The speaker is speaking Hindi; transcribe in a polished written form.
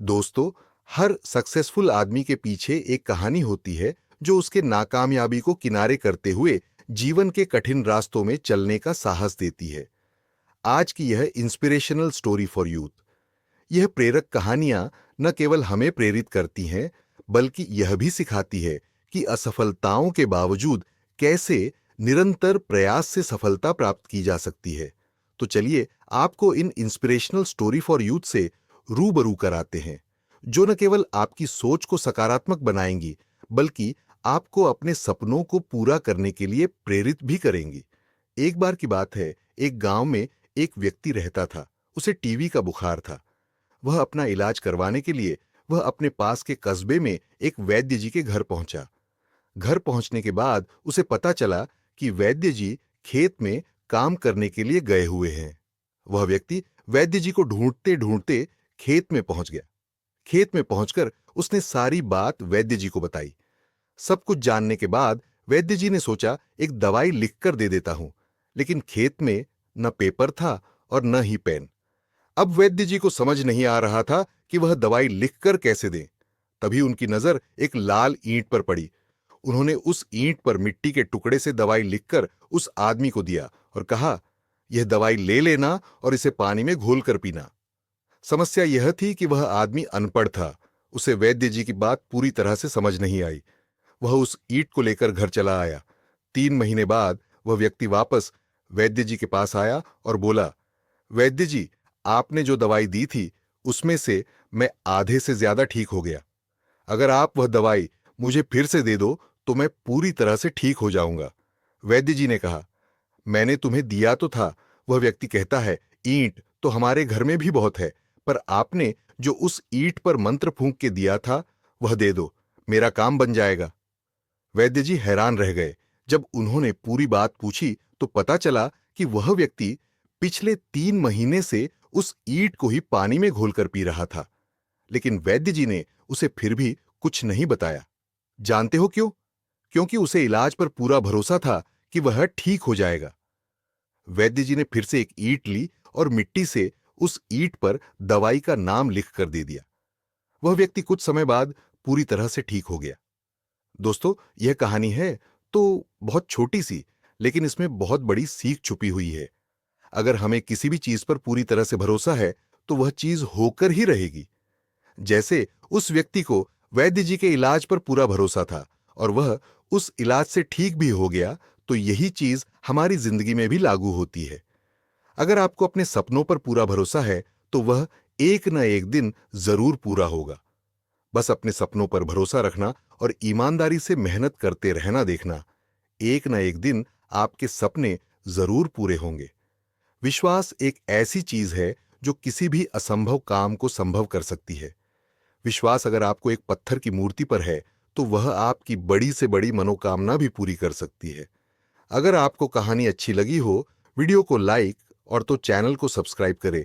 दोस्तों, हर सक्सेसफुल आदमी के पीछे एक कहानी होती है जो उसके नाकामयाबी को किनारे करते हुए जीवन के कठिन रास्तों में चलने का साहस देती है। आज की यह इंस्पिरेशनल स्टोरी फॉर यूथ। यह प्रेरक कहानियां न केवल हमें प्रेरित करती हैं, बल्कि यह भी सिखाती है कि असफलताओं के बावजूद कैसे निरंतर प्रयास से सफलता प्राप्त की जा सकती है। तो चलिए आपको इन इंस्पिरेशनल स्टोरी फॉर यूथ से रूबरू कराते हैं, जो न केवल आपकी सोच को सकारात्मक बनाएंगी, बल्कि आपको अपने सपनों को पूरा करने के लिए प्रेरित भी करेंगी। एक बार की बात है, एक गांव में एक व्यक्ति रहता था। उसे टीबी का बुखार था। वह अपना इलाज करवाने के लिए वह अपने पास के कस्बे में एक वैद्य जी के घर पहुंचा। घर पहुंचने के बाद उसे पता चला कि वैद्य जी खेत में काम करने के लिए गए हुए हैं। वह व्यक्ति वैद्य जी को ढूंढते ढूंढते खेत में पहुंच गया। खेत में पहुंचकर उसने सारी बात वैद्य जी को बताई। सब कुछ जानने के बाद वैद्य जी ने सोचा एक दवाई लिखकर दे देता हूं, लेकिन खेत में न पेपर था और न ही पेन। अब वैद्य जी को समझ नहीं आ रहा था कि वह दवाई लिखकर कैसे दें। तभी उनकी नजर एक लाल ईंट पर पड़ी। उन्होंने उस ईंट पर मिट्टी के टुकड़े से दवाई लिखकर उस आदमी को दिया और कहा, यह दवाई ले लेना और इसे पानी में घोलकर पीना। समस्या यह थी कि वह आदमी अनपढ़ था। उसे वैद्य जी की बात पूरी तरह से समझ नहीं आई। वह उस ईंट को लेकर घर चला आया। 3 महीने बाद वह व्यक्ति वापस वैद्य जी के पास आया और बोला, वैद्य जी, आपने जो दवाई दी थी उसमें से मैं आधे से ज्यादा ठीक हो गया। अगर आप वह दवाई मुझे फिर से दे दो तो मैं पूरी तरह से ठीक हो जाऊंगा। वैद्य जी ने कहा, मैंने तुम्हें दिया तो था। वह व्यक्ति कहता है, ईंट तो हमारे घर में भी बहुत है, पर आपने जो उस ईंट पर मंत्र फूंक के दिया था वह दे दो, मेरा काम बन जाएगा। वैद्य जी हैरान रह गए। जब उन्होंने पूरी बात पूछी तो पता चला कि वह व्यक्ति पिछले 3 महीने से उस ईंट को ही पानी में घोलकर पी रहा था। लेकिन वैद्य जी ने उसे फिर भी कुछ नहीं बताया। जानते हो क्यों? क्योंकि उसे इलाज पर पूरा भरोसा था कि वह ठीक हो जाएगा। वैद्य जी ने फिर से एक ईंट ली और मिट्टी से उस ईंट पर दवाई का नाम लिखकर दे दिया। वह व्यक्ति कुछ समय बाद पूरी तरह से ठीक हो गया। दोस्तों, यह कहानी है तो बहुत छोटी सी, लेकिन इसमें बहुत बड़ी सीख छुपी हुई है। अगर हमें किसी भी चीज पर पूरी तरह से भरोसा है तो वह चीज होकर ही रहेगी। जैसे उस व्यक्ति को वैद्य जी के इलाज पर पूरा भरोसा था और वह उस इलाज से ठीक भी हो गया, तो यही चीज हमारी जिंदगी में भी लागू होती है। अगर आपको अपने सपनों पर पूरा भरोसा है तो वह एक न एक दिन जरूर पूरा होगा। बस अपने सपनों पर भरोसा रखना और ईमानदारी से मेहनत करते रहना देखना, एक न एक दिन आपके सपने जरूर पूरे होंगे। विश्वास एक ऐसी चीज है जो किसी भी असंभव काम को संभव कर सकती है। विश्वास अगर आपको एक पत्थर की मूर्ति पर है तो वह आपकी बड़ी से बड़ी मनोकामना भी पूरी कर सकती है। अगर आपको कहानी अच्छी लगी हो, वीडियो को लाइक और तो चैनल को सब्सक्राइब करें,